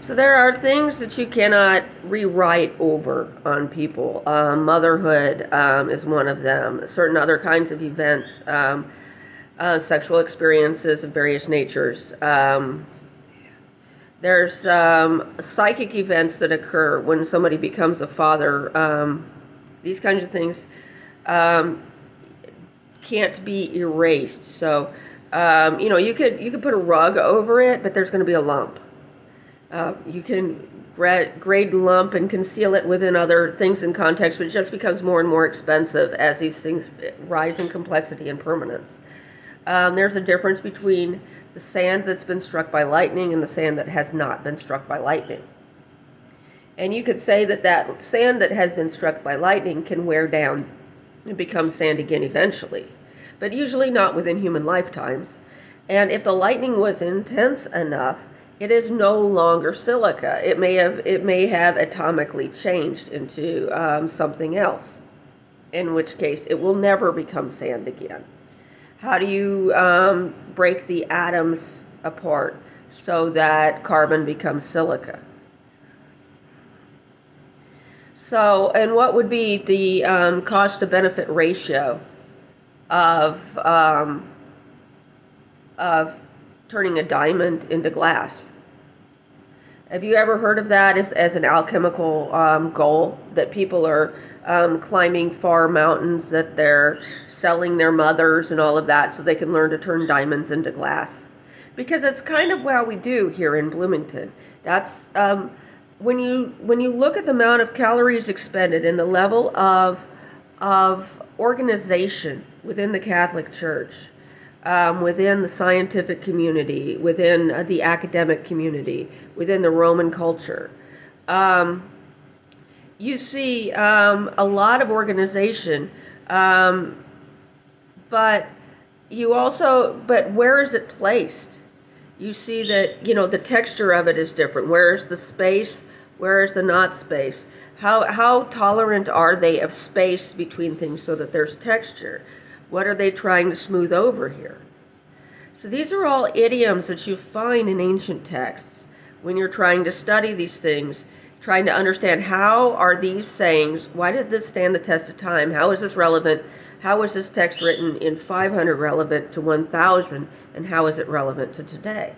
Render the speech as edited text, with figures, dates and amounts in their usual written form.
So there are things that you cannot rewrite over on people. Motherhood is one of them. Certain other kinds of events, sexual experiences of various natures. There's psychic events that occur when somebody becomes a father. These kinds of things can't be erased. So, you could put a rug over it, but there's going to be a lump. You can grade lump and conceal it within other things in context, but it just becomes more and more expensive as these things rise in complexity and permanence. There's a difference between the sand that's been struck by lightning and the sand that has not been struck by lightning. And you could say that that sand that has been struck by lightning can wear down and become sand again eventually, but usually not within human lifetimes. And if the lightning was intense enough, it is no longer silica. It may have atomically changed into something else, in which case it will never become sand again. How do you break the atoms apart so that carbon becomes silica? So, and what would be the cost to benefit ratio of turning a diamond into glass? Have you ever heard of that as an alchemical goal, that people are climbing far mountains, that they're selling their mothers and all of that so they can learn to turn diamonds into glass? Because it's kind of what we do here in Bloomington. That's when you look at the amount of calories expended and the level of organization within the Catholic Church, within the scientific community, within the academic community, within the Roman culture, you see a lot of organization, but where is it placed? You see that, the texture of it is different. Where is the space? Where is the not space? How tolerant are they of space between things so that there's texture? What are they trying to smooth over here? So these are all idioms that you find in ancient texts when you're trying to study these things, trying to understand how are these sayings, why did this stand the test of time? How is this relevant? How is this text written in 500 relevant to 1000? And how is it relevant to today?